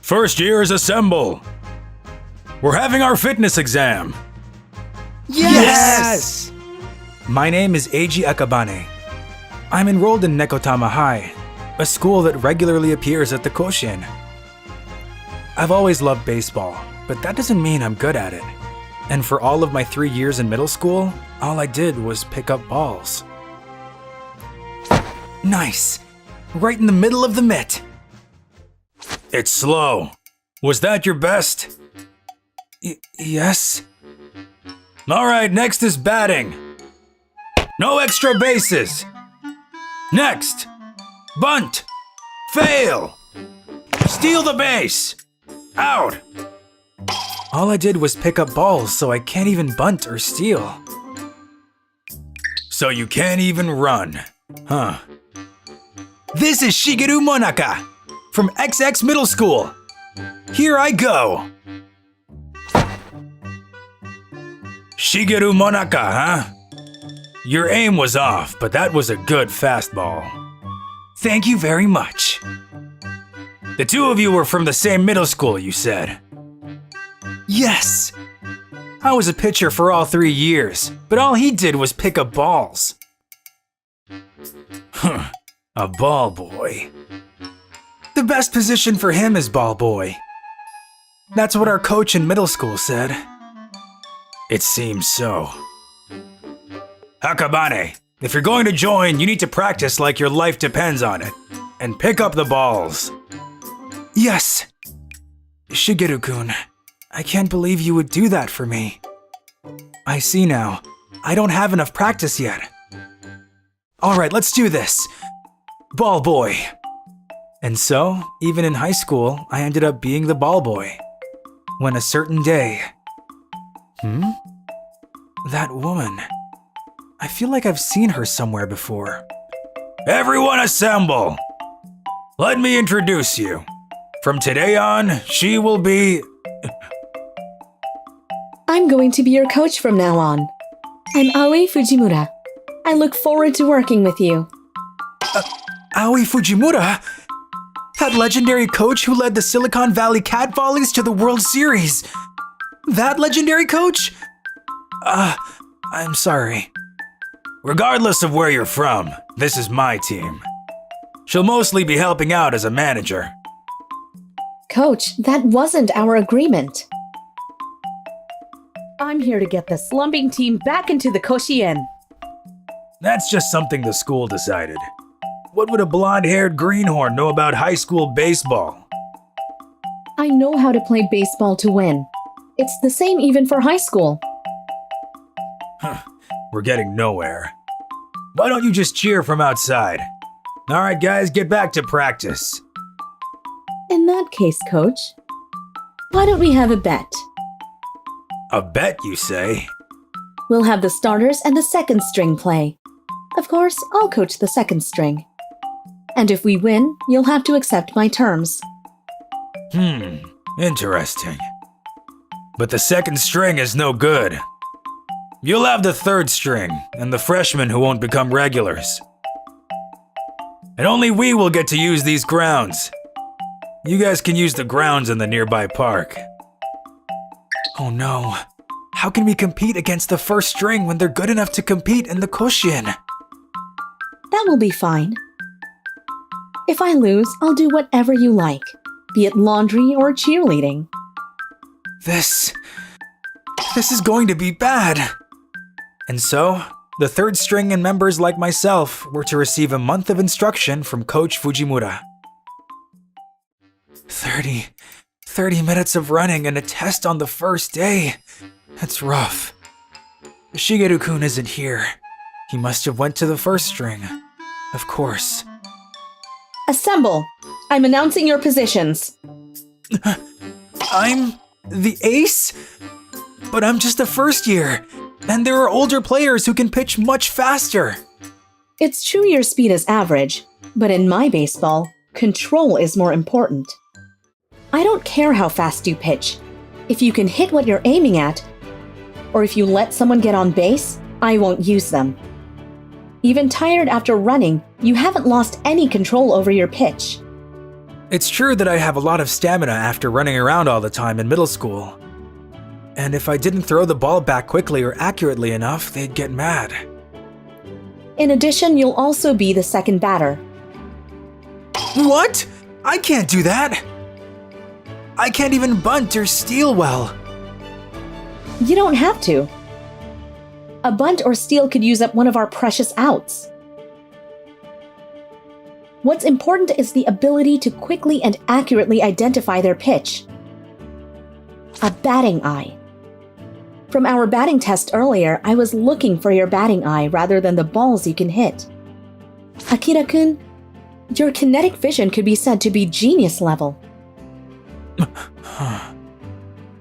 First years assemble! We're having our fitness exam! Yes! My name is Eiji Akabane. I'm enrolled in Nekotama High, a school that regularly appears at the Koshien. I've always loved baseball, but that doesn't mean I'm good at it. And for all of my 3 years in middle school, all I did was pick up balls. Nice! Right in the middle of the mitt! It's slow. Was that your best? Yes? Alright, next is batting. No extra bases. Next, bunt. Fail. Steal the base. Out. All I did was pick up balls, so I can't even bunt or steal. So you can't even run, huh? This is Shigeru Monaka from XX Middle School. Here I go. Shigeru Monaka, huh? Your aim was off, but that was a good fastball. Thank you very much. The two of you were from the same middle school, you said. Yes! I was a pitcher for all 3 years, but all he did was pick up balls. Huh, a ball boy. The best position for him is ball boy. That's what our coach in middle school said. It seems so. Akabane, if you're going to join, you need to practice like your life depends on it. And pick up the balls. Yes. Shigeru-kun, I can't believe you would do that for me. I see now. I don't have enough practice yet. Alright, let's do this. Ball boy. And so, even in high school, I ended up being the ball boy. When a certain day... That woman. I feel like I've seen her somewhere before. Everyone assemble! Let me introduce you. From today on, she will be... I'm going to be your coach from now on. I'm Aoi Fujimura. I look forward to working with you. Aoi Fujimura? That legendary coach who led the Silicon Valley Cat Volleys to the World Series. That legendary coach? I'm sorry. Regardless of where you're from, this is my team. She'll mostly be helping out as a manager. Coach, that wasn't our agreement. I'm here to get the slumping team back into the Koshien. That's just something the school decided. What would a blonde-haired greenhorn know about high school baseball? I know how to play baseball to win. It's the same even for high school. We're getting nowhere. Why don't you just cheer from outside? Alright guys, get back to practice. In that case, Coach, why don't we have a bet? A bet, you say? We'll have the starters and the second string play. Of course, I'll coach the second string. And if we win, you'll have to accept my terms. Interesting. But the second string is no good. You'll have the third string, and the freshmen who won't become regulars. And only we will get to use these grounds. You guys can use the grounds in the nearby park. Oh no. How can we compete against the first string when they're good enough to compete in the Koshien? That will be fine. If I lose, I'll do whatever you like, be it laundry or cheerleading. This is going to be bad. And so, the third string and members like myself were to receive a month of instruction from Coach Fujimura. 30 minutes of running and a test on the first day. That's rough. Shigeru-kun isn't here. He must have went to the first string. Of course. Assemble! I'm announcing your positions. I'm the ace? But I'm just a first year, and there are older players who can pitch much faster. It's true your speed is average, but in my baseball, control is more important. I don't care how fast you pitch. If you can hit what you're aiming at, or if you let someone get on base, I won't use them. Even tired after running, you haven't lost any control over your pitch. It's true that I have a lot of stamina after running around all the time in middle school. And if I didn't throw the ball back quickly or accurately enough, they'd get mad. In addition, you'll also be the second batter. What? I can't do that! I can't even bunt or steal well. You don't have to. A bunt or steal could use up one of our precious outs. What's important is the ability to quickly and accurately identify their pitch. A batting eye. From our batting test earlier, I was looking for your batting eye rather than the balls you can hit. Akira-kun, your kinetic vision could be said to be genius level.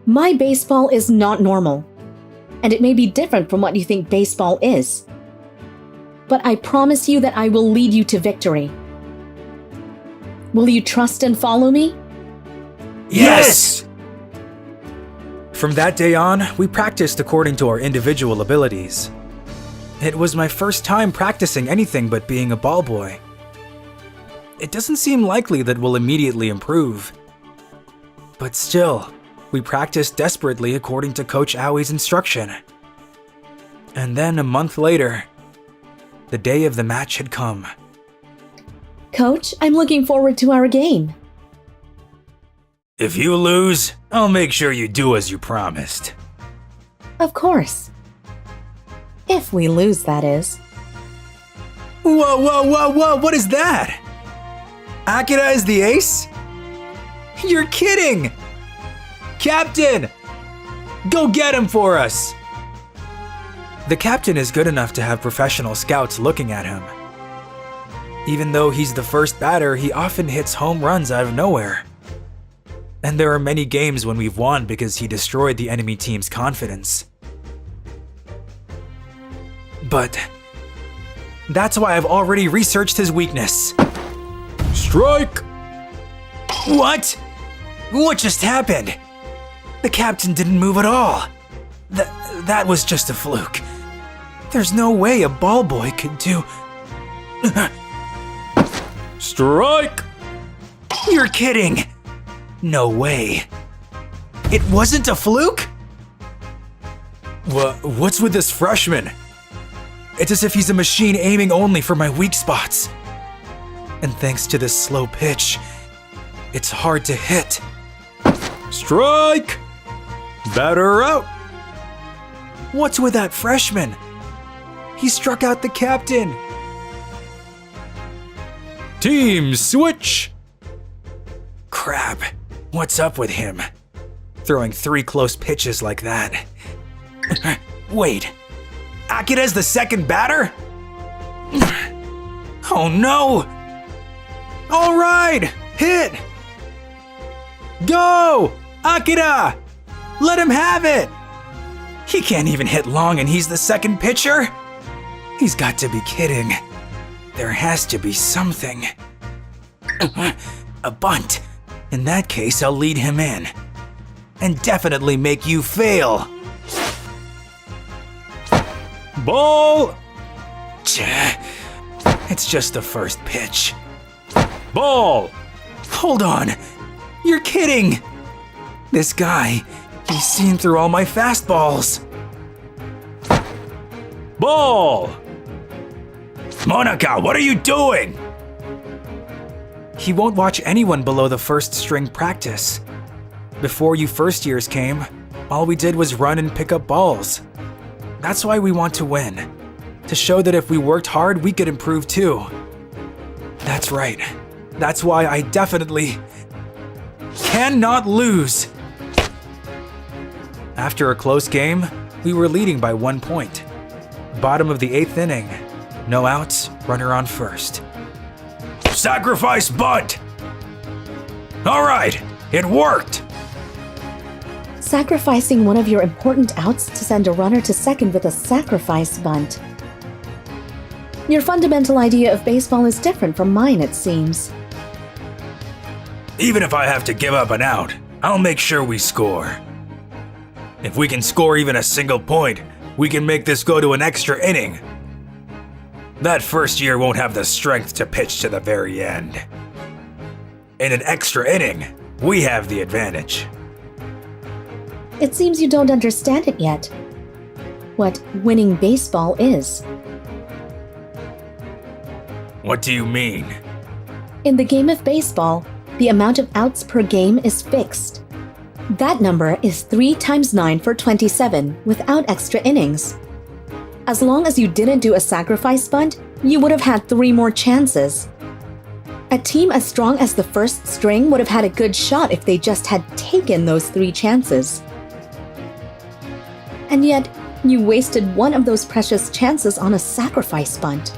My baseball is not normal, and it may be different from what you think baseball is. But I promise you that I will lead you to victory. Will you trust and follow me? Yes! From that day on, we practiced according to our individual abilities. It was my first time practicing anything but being a ball boy. It doesn't seem likely that we'll immediately improve. But still, we practiced desperately according to Coach Aoi's instruction. And then a month later, the day of the match had come. Coach, I'm looking forward to our game. If you lose, I'll make sure you do as you promised. Of course. If we lose, that is. Whoa, what is that? Akira is the ace? You're kidding! Captain! Go get him for us! The captain is good enough to have professional scouts looking at him. Even though he's the first batter, he often hits home runs out of nowhere. And there are many games when we've won because he destroyed the enemy team's confidence. But that's why I've already researched his weakness. Strike! What? What just happened? The captain didn't move at all. That was just a fluke. There's no way a ball boy could do... Strike! You're kidding! No way. It wasn't a fluke? What's with this freshman? It's as if he's a machine aiming only for my weak spots. And thanks to this slow pitch, it's hard to hit. Strike! Batter out! What's with that freshman? He struck out the captain. Team switch! Crap, what's up with him? Throwing 3 close pitches like that. Wait, Akira's the second batter? Oh no! All right, hit! Go! Akira! Let him have it! He can't even hit long and he's the second pitcher? He's got to be kidding. There has to be something. A bunt. In that case, I'll lead him in. And definitely make you fail. Ball! It's just the first pitch. Ball! Hold on. You're kidding! This guy, he's seen through all my fastballs. Ball! Monica, what are you doing? He won't watch anyone below the first string practice. Before you first years came, all we did was run and pick up balls. That's why we want to win. To show that if we worked hard, we could improve too. That's right. That's why I definitely cannot lose. After a close game, we were leading by 1 point. Bottom of the 8th inning. No outs, runner on first. Sacrifice bunt! All right, it worked! Sacrificing one of your important outs to send a runner to second with a sacrifice bunt. Your fundamental idea of baseball is different from mine, it seems. Even if I have to give up an out, I'll make sure we score. If we can score even a single point, we can make this go to an extra inning. That first year won't have the strength to pitch to the very end. In an extra inning, we have the advantage. It seems you don't understand it yet. What winning baseball is. What do you mean? In the game of baseball, the amount of outs per game is fixed. That number is 3 times 9 for 27 without extra innings. As long as you didn't do a sacrifice bunt, you would have had 3 more chances. A team as strong as the first string would have had a good shot if they just had taken those 3 chances. And yet, you wasted one of those precious chances on a sacrifice bunt.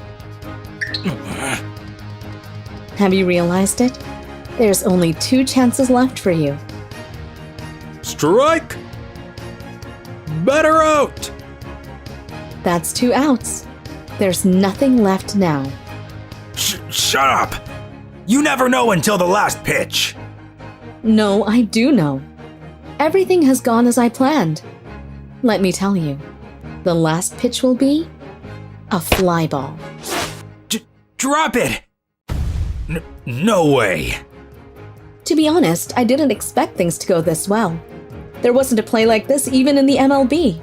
Have you realized it? There's only 2 chances left for you. Strike! Better out! That's 2 outs. There's nothing left now. Shut up! You never know until the last pitch. No, I do know. Everything has gone as I planned. Let me tell you, the last pitch will be a fly ball. Drop it! No way. To be honest, I didn't expect things to go this well. There wasn't a play like this even in the MLB.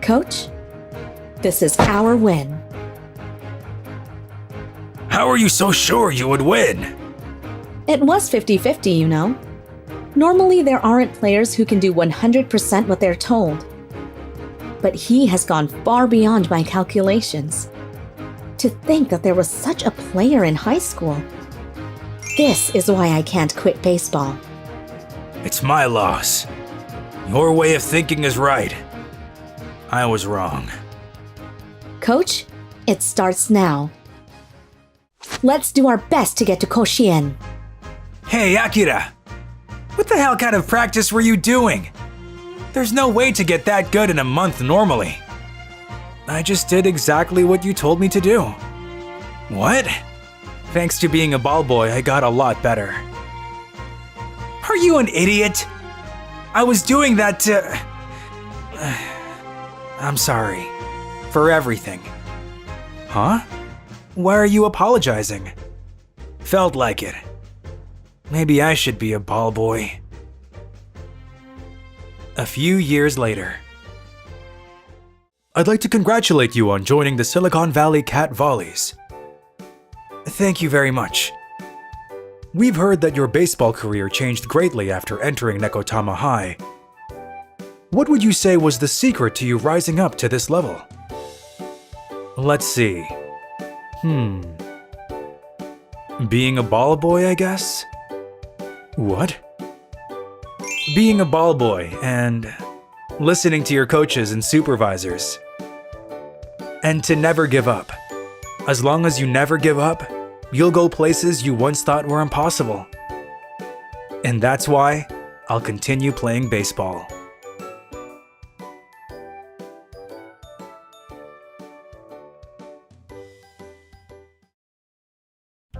Coach, this is our win. How are you so sure you would win? It was 50-50, you know. Normally, there aren't players who can do 100% what they're told. But he has gone far beyond my calculations. To think that there was such a player in high school. This is why I can't quit baseball. It's my loss. Your way of thinking is right. I was wrong. Coach, it starts now. Let's do our best to get to Koshien. Hey, Akira! What the hell kind of practice were you doing? There's no way to get that good in a month normally. I just did exactly what you told me to do. What? Thanks to being a ball boy, I got a lot better. Are you an idiot? I was doing that to... I'm sorry. For everything. Huh? Why are you apologizing? Felt like it. Maybe I should be a ball boy. A few years later. I'd like to congratulate you on joining the Silicon Valley Cat Volleys. Thank you very much. We've heard that your baseball career changed greatly after entering Nekotama High. What would you say was the secret to you rising up to this level? Let's see. Being a ball boy, I guess? What? Being a ball boy and listening to your coaches and supervisors. And to never give up. As long as you never give up, you'll go places you once thought were impossible. And that's why I'll continue playing baseball.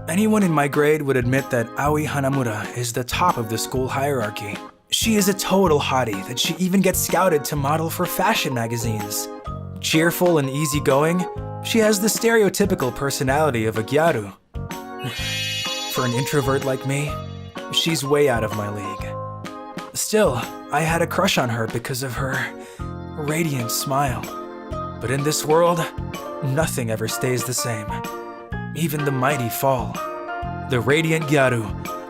Anyone in my grade would admit that Aoi Hanamura is the top of the school hierarchy. She is a total hottie that she even gets scouted to model for fashion magazines. Cheerful and easygoing, she has the stereotypical personality of a gyaru. For an introvert like me, she's way out of my league. Still, I had a crush on her because of her radiant smile. But in this world, nothing ever stays the same. Even the mighty fall. The radiant gyaru,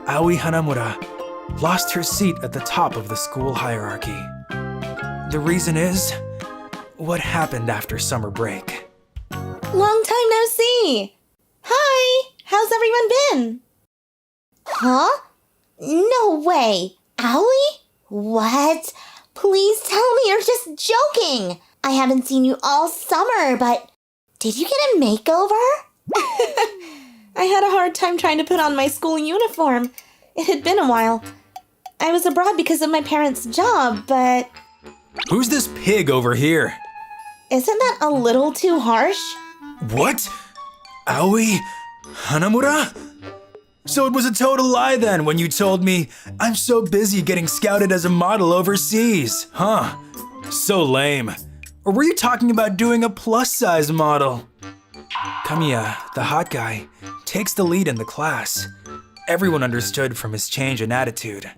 Aoi Hanamura, lost her seat at the top of the school hierarchy. The reason is what happened after summer break. Long time no see! Hi! How's everyone been? Huh? No way! Aoi? What? Please tell me you're just joking! I haven't seen you all summer, but did you get a makeover? I had a hard time trying to put on my school uniform. It had been a while. I was abroad because of my parents' job, but... Who's this pig over here? Isn't that a little too harsh? What? Aoi Hanamura? So it was a total lie then when you told me I'm so busy getting scouted as a model overseas, huh? So lame. Or were you talking about doing a plus-size model? Kamiya, the hot guy, takes the lead in the class. Everyone understood from his change in attitude.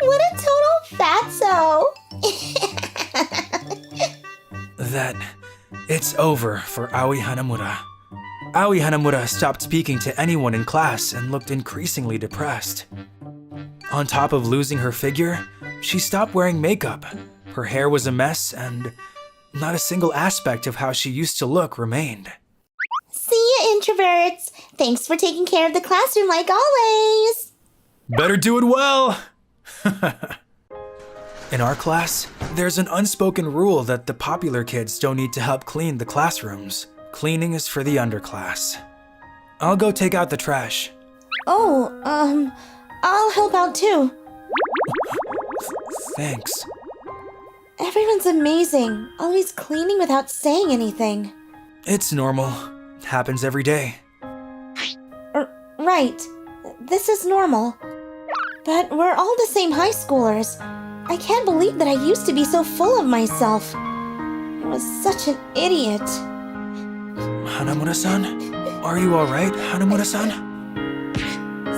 What a total fatso! That it's over for Aoi Hanamura. Aoi Hanamura stopped speaking to anyone in class and looked increasingly depressed. On top of losing her figure, she stopped wearing makeup. Her hair was a mess and not a single aspect of how she used to look remained. See ya, introverts. Thanks for taking care of the classroom like always. Better do it well! In our class, there's an unspoken rule that the popular kids don't need to help clean the classrooms. Cleaning is for the underclass. I'll go take out the trash. Oh, I'll help out too. Thanks. Everyone's amazing, always cleaning without saying anything. It's normal. Happens every day. Right, this is normal. But we're all the same high schoolers. I can't believe that I used to be so full of myself. I was such an idiot. Hanamura-san? Are you alright, Hanamura-san?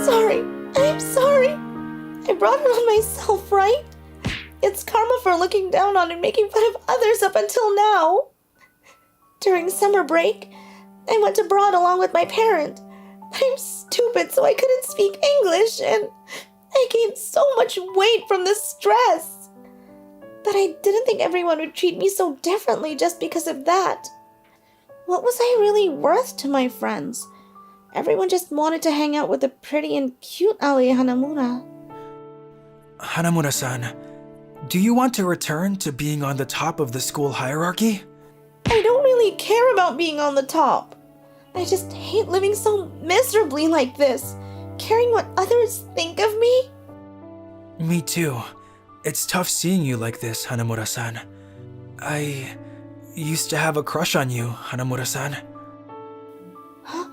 Sorry, I'm sorry. I brought it on myself, right? It's karma for looking down on and making fun of others up until now. During summer break, I went abroad along with my parent. I'm stupid, so I couldn't speak English, and I gained so much weight from the stress. But I didn't think everyone would treat me so differently just because of that. What was I really worth to my friends? Everyone just wanted to hang out with the pretty and cute Aoi Hanamura. Hanamura-san, do you want to return to being on the top of the school hierarchy? I don't really care about being on the top. I just hate living so miserably like this, caring what others think of me. Me too. It's tough seeing you like this, Hanamura-san. I used to have a crush on you, Hanamura-san. Huh?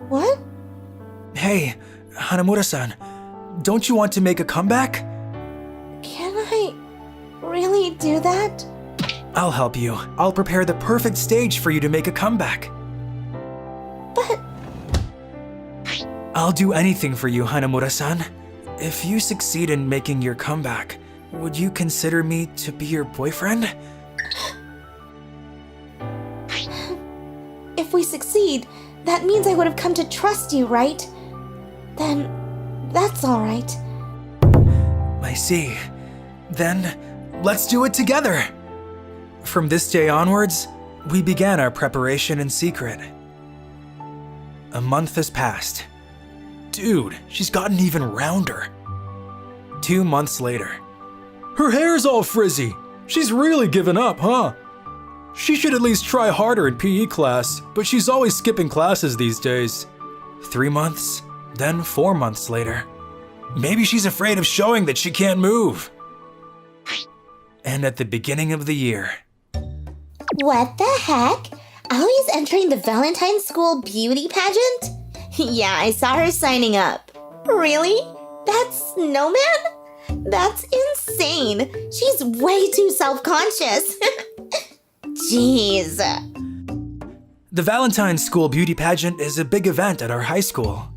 What? Hey, Hanamura-san, don't you want to make a comeback? Can I really do that? I'll help you. I'll prepare the perfect stage for you to make a comeback. But I'll do anything for you, Hanamura-san. If you succeed in making your comeback, would you consider me to be your boyfriend? if we succeed, that means I would have come to trust you, right? Then that's all right. I see. Then, let's do it together! From this day onwards, we began our preparation in secret. A month has passed. Dude, she's gotten even rounder. 2 months later. Her hair's all frizzy. She's really given up, huh? She should at least try harder in PE class, but she's always skipping classes these days. 3 months, then 4 months later. Maybe she's afraid of showing that she can't move. And at the beginning of the year. What the heck? Aoi's entering the Valentine's School beauty pageant? Yeah, I saw her signing up. Really? That's Snowman? That's insane. She's way too self-conscious. Jeez. The Valentine's School beauty pageant is a big event at our high school.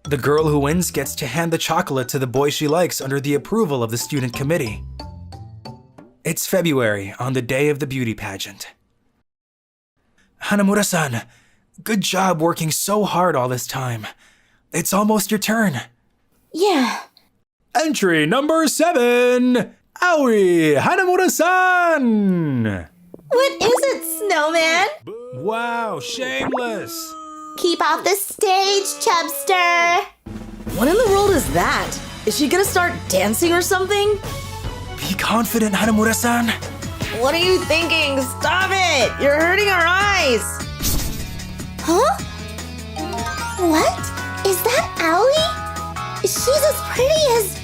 The girl who wins gets to hand the chocolate to the boy she likes under the approval of the student committee. It's February, on the day of the beauty pageant. Hanamura-san, good job working so hard all this time. It's almost your turn. Yeah. Entry number 7, Aoi Hanamura-san! What is it, Snowman? Wow, shameless! Keep off the stage, Chubster. What in the world is that? Is she gonna start dancing or something? Be confident, Hanamura-san. What are you thinking? Stop it! You're hurting our eyes! Huh? What? Is that Aoi? She's as pretty as...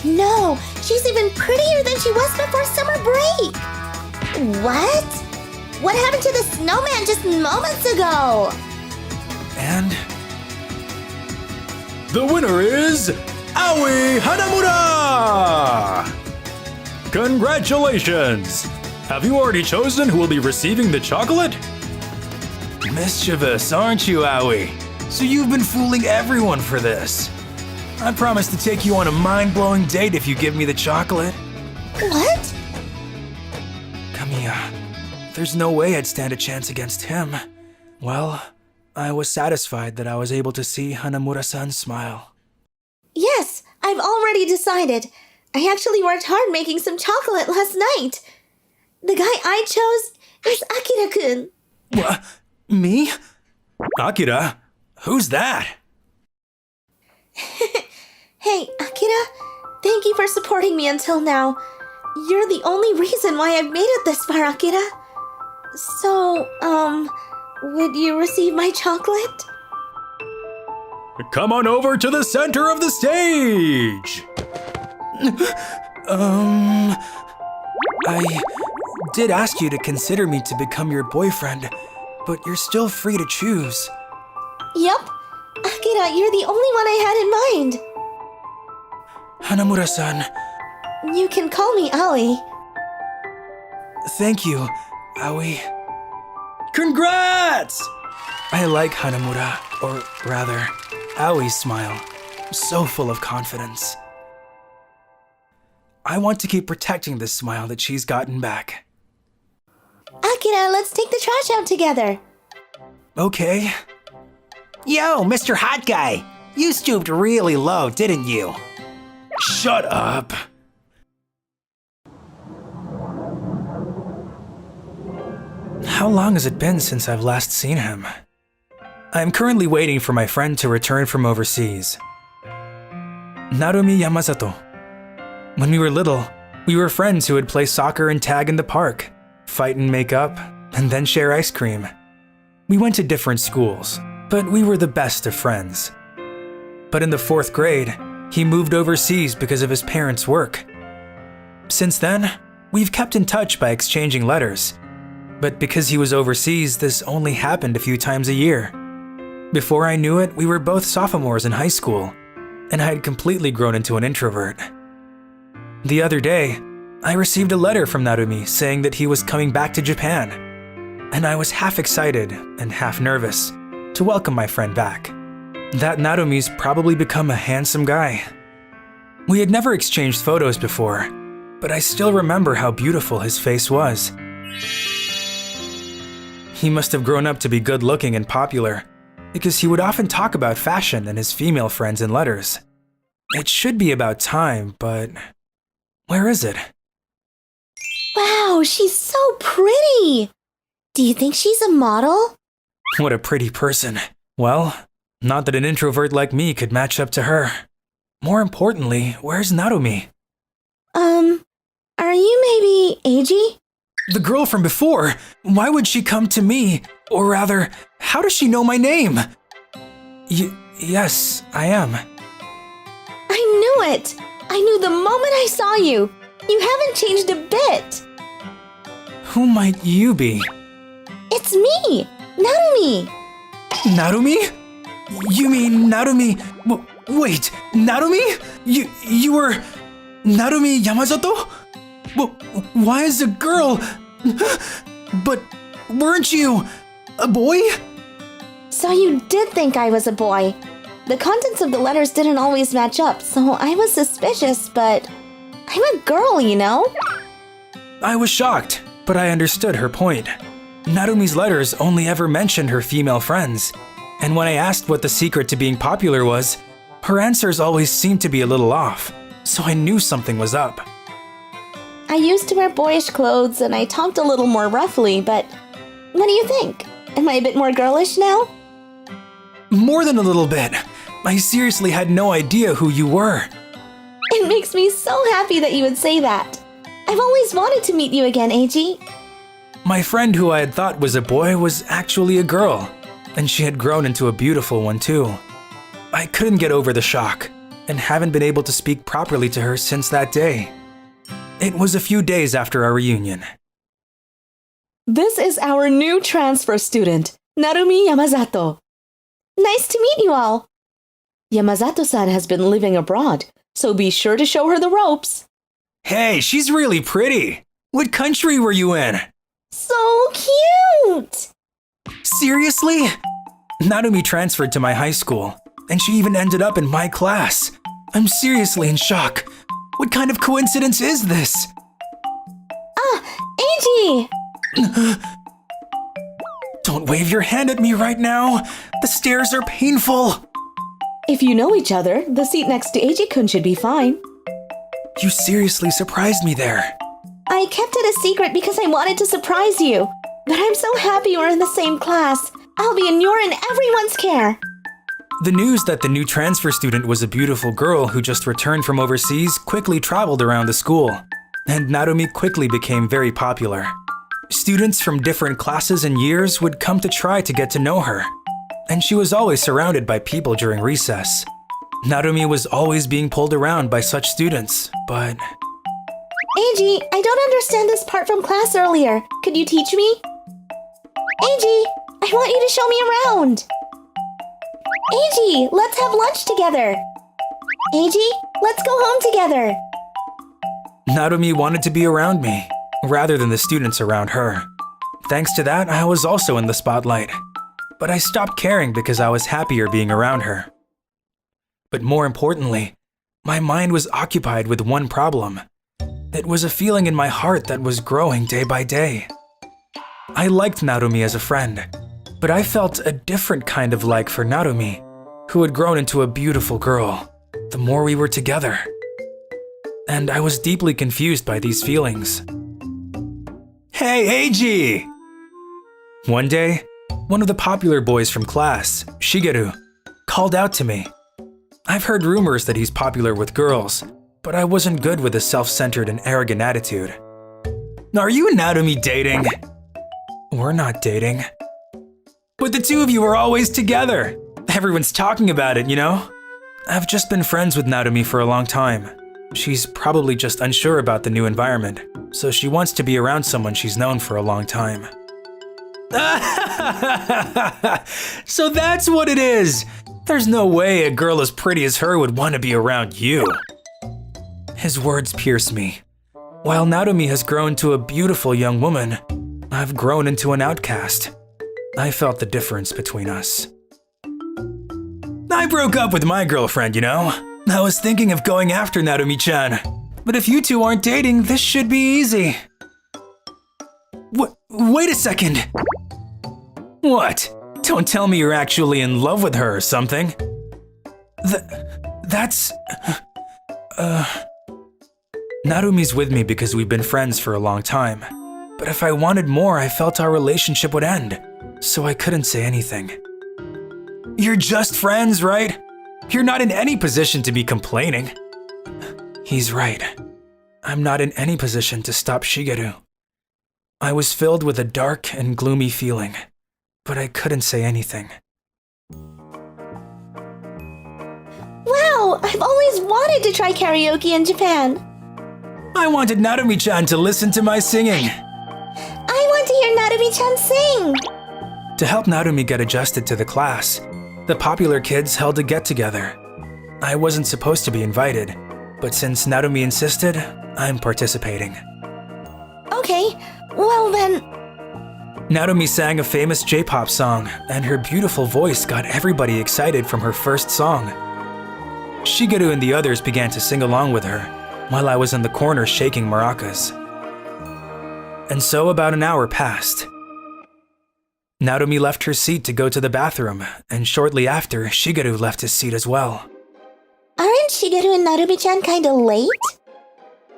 No, she's even prettier than she was before summer break. What? What happened to the snowman just moments ago? And the winner is Aoi Hanamura! Congratulations! Have you already chosen who will be receiving the chocolate? Mischievous, aren't you, Aoi? So you've been fooling everyone for this. I promise to take you on a mind-blowing date if you give me the chocolate. What? Kamiya, there's no way I'd stand a chance against him. Well, I was satisfied that I was able to see Hanamura-san smile. Yes, I've already decided. I actually worked hard making some chocolate last night. The guy I chose is Akira-kun. What? Me? Akira? Who's that? Hey, Akira, thank you for supporting me until now. You're the only reason why I've made it this far, Akira. So, would you receive my chocolate? Come on over to the center of the stage! I did ask you to consider me to become your boyfriend, but you're still free to choose. Yup. Akira, you're the only one I had in mind. Hanamura-san, You can call me Aoi. thank you, Aoi. Congrats! I like Hanamura, or rather, Aoi's smile. So full of confidence. I want to keep protecting this smile that she's gotten back. Akira, let's take the trash out together. Okay. Yo, Mr. Hot Guy! You stooped really low, didn't you? Shut up! How long has it been since I've last seen him? I'm currently waiting for my friend to return from overseas. Narumi Yamazato. When we were little, we were friends who would play soccer and tag in the park, fight and make up, and then share ice cream. We went to different schools, but we were the best of friends. But in the 4th grade, he moved overseas because of his parents' work. Since then, we've kept in touch by exchanging letters. But because he was overseas, this only happened a few times a year. Before I knew it, we were both sophomores in high school, and I had completely grown into an introvert. The other day, I received a letter from Narumi saying that he was coming back to Japan, and I was half excited and half nervous to welcome my friend back. That Narumi's probably become a handsome guy. We had never exchanged photos before, but I still remember how beautiful his face was. He must have grown up to be good-looking and popular, because he would often talk about fashion and his female friends in letters. It should be about time, but where is it? Wow, she's so pretty. Do you think she's a model? What a pretty person. Well, not that an introvert like me could match up to her. More importantly, where's Narumi? Are you maybe Eiji? The girl from before. Why would she come to me? Or rather, how does she know my name? Yes, I am. I knew it. I knew the moment I saw you. You haven't changed a bit. Who might you be? It's me, Narumi. Narumi? You mean Narumi? Wait, Narumi? You were Narumi Yamazato? Why is a girl? But weren't you a boy? So you did think I was a boy. The contents of the letters didn't always match up, so I was suspicious, but I'm a girl, you know? I was shocked, but I understood her point. Narumi's letters only ever mentioned her female friends, and when I asked what the secret to being popular was, her answers always seemed to be a little off, so I knew something was up. I used to wear boyish clothes and I talked a little more roughly, but what do you think? Am I a bit more girlish now? More than a little bit. I seriously had no idea who you were. It makes me so happy that you would say that. I've always wanted to meet you again, Eiji. My friend who I had thought was a boy was actually a girl, and she had grown into a beautiful one too. I couldn't get over the shock, and haven't been able to speak properly to her since that day. It was a few days after our reunion. This is our new transfer student, Narumi Yamazato. Nice to meet you all. Yamazato-san has been living abroad, so be sure to show her the ropes. Hey, she's really pretty. What country were you in? So cute! Seriously? Narumi transferred to my high school, and she even ended up in my class. I'm seriously in shock. What kind of coincidence is this? Eiji! Don't wave your hand at me right now. The stairs are painful. If you know each other, the seat next to Eiji-kun should be fine. You seriously surprised me there. I kept it a secret because I wanted to surprise you. But I'm so happy we're in the same class. I'll be in your and everyone's care. The news that the new transfer student was a beautiful girl who just returned from overseas quickly traveled around the school, and Narumi quickly became very popular. Students from different classes and years would come to try to get to know her, and she was always surrounded by people during recess. Narumi was always being pulled around by such students, but... Eiji, I don't understand this part from class earlier. Could you teach me? Eiji, I want you to show me around. Eiji, let's have lunch together. Eiji, let's go home together. Narumi wanted to be around me, rather than the students around her. Thanks to that, I was also in the spotlight. But I stopped caring because I was happier being around her. But more importantly, my mind was occupied with one problem. It was a feeling in my heart that was growing day by day. I liked Narumi as a friend, but I felt a different kind of like for Narumi, who had grown into a beautiful girl the more we were together. And I was deeply confused by these feelings. Hey, Eiji! One day, one of the popular boys from class, Shigeru, called out to me. I've heard rumors that he's popular with girls, but I wasn't good with a self-centered and arrogant attitude. Are you and Narumi dating? We're not dating. But the two of you are always together. Everyone's talking about it, you know? I've just been friends with Narumi for a long time. She's probably just unsure about the new environment, so she wants to be around someone she's known for a long time. So that's what it is! There's no way a girl as pretty as her would want to be around you. His words pierced me. While Narumi has grown to a beautiful young woman, I've grown into an outcast. I felt the difference between us. I broke up with my girlfriend, you know? I was thinking of going after Narumi-chan. But if you two aren't dating, this should be easy. Wait a second! What? Don't tell me you're actually in love with her or something. That's... Narumi's with me because we've been friends for a long time. But if I wanted more, I felt our relationship would end, so I couldn't say anything. You're just friends, right? You're not in any position to be complaining. He's right. I'm not in any position to stop Shigeru. I was filled with a dark and gloomy feeling, but I couldn't say anything. Wow, I've always wanted to try karaoke in Japan. I wanted Narumi-chan to listen to my singing. I want to hear Narumi-chan sing. To help Narumi get adjusted to the class, the popular kids held a get-together. I wasn't supposed to be invited, but since Narumi insisted, I'm participating. Okay, well then... Narumi sang a famous J-pop song, and her beautiful voice got everybody excited from her first song. Shigeru and the others began to sing along with her, while I was in the corner shaking maracas. And so about an hour passed. Narumi left her seat to go to the bathroom, and shortly after, Shigeru left his seat as well. Aren't Shigeru and Narumi-chan kinda late?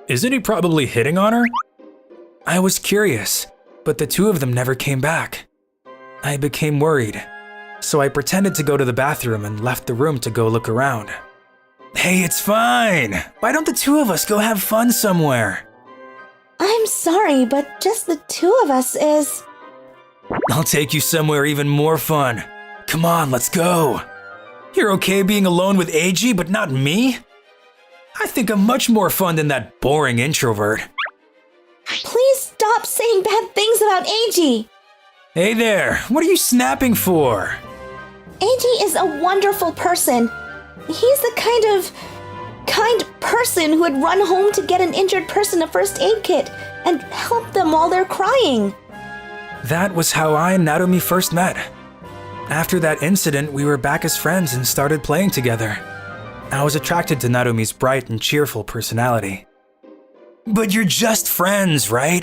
Isn't he probably hitting on her? I was curious, but the two of them never came back. I became worried, so I pretended to go to the bathroom and left the room to go look around. Hey, it's fine! Why don't the two of us go have fun somewhere? I'm sorry, but just the two of us is... I'll take you somewhere even more fun. Come on, let's go. You're okay being alone with Eiji, but not me? I think I'm much more fun than that boring introvert. Please stop saying bad things about Eiji. Hey there, what are you snapping for? Eiji is a wonderful person. He's the kind person who would run home to get an injured person a first aid kit and help them while they're crying. That was how I and Narumi first met. After that incident, we were back as friends and started playing together. I was attracted to Narumi's bright and cheerful personality. But you're just friends, right?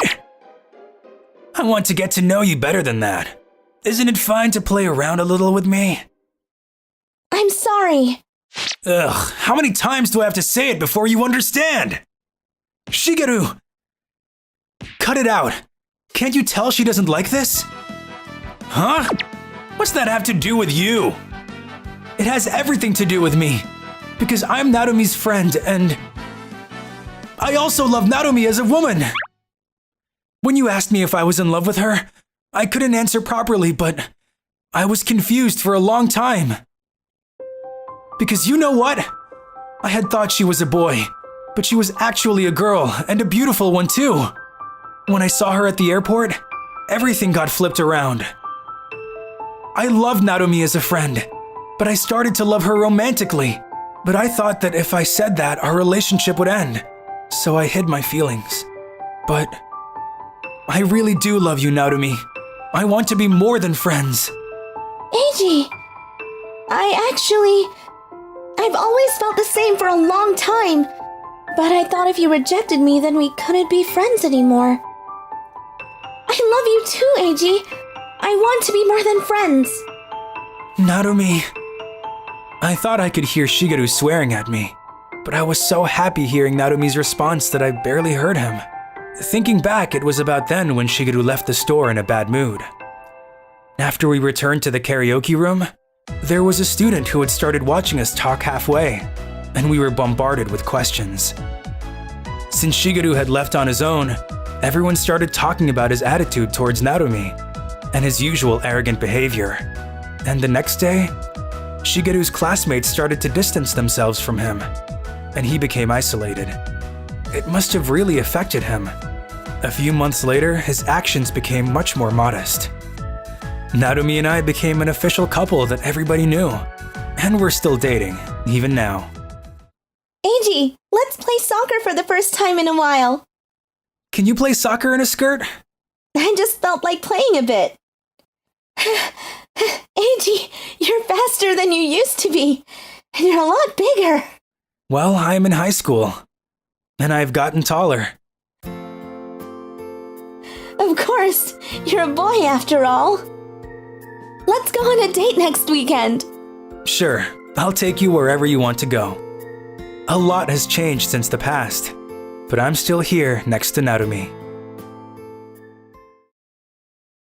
I want to get to know you better than that. Isn't it fine to play around a little with me? I'm sorry. Ugh, how many times do I have to say it before you understand? Shigeru! Cut it out. Can't you tell she doesn't like this? Huh? What's that have to do with you? It has everything to do with me. Because I'm Narumi's friend and I also love Narumi as a woman. When you asked me if I was in love with her, I couldn't answer properly, but I was confused for a long time. Because you know what? I had thought she was a boy, but she was actually a girl, and a beautiful one too. When I saw her at the airport, everything got flipped around. I loved Narumi as a friend, but I started to love her romantically. But I thought that if I said that, our relationship would end, so I hid my feelings. But I really do love you, Narumi. I want to be more than friends. Eiji, I've always felt the same for a long time. But I thought if you rejected me, then we couldn't be friends anymore. I love you too, Eiji. I want to be more than friends. Narumi. I thought I could hear Shigeru swearing at me, but I was so happy hearing Narumi's response that I barely heard him. Thinking back, it was about then when Shigeru left the store in a bad mood. After we returned to the karaoke room, there was a student who had started watching us talk halfway, and we were bombarded with questions. Since Shigeru had left on his own, everyone started talking about his attitude towards Narumi and his usual arrogant behavior. And the next day, Shigeru's classmates started to distance themselves from him, and he became isolated. It must have really affected him. A few months later, his actions became much more modest. Narumi and I became an official couple that everybody knew, and we're still dating, even now. Eiji, let's play soccer for the first time in a while. Can you play soccer in a skirt? I just felt like playing a bit. Eiji, you're faster than you used to be, and you're a lot bigger. Well, I'm in high school, and I've gotten taller. Of course, you're a boy after all. Let's go on a date next weekend. Sure, I'll take you wherever you want to go. A lot has changed since the past, but I'm still here next to Narumi.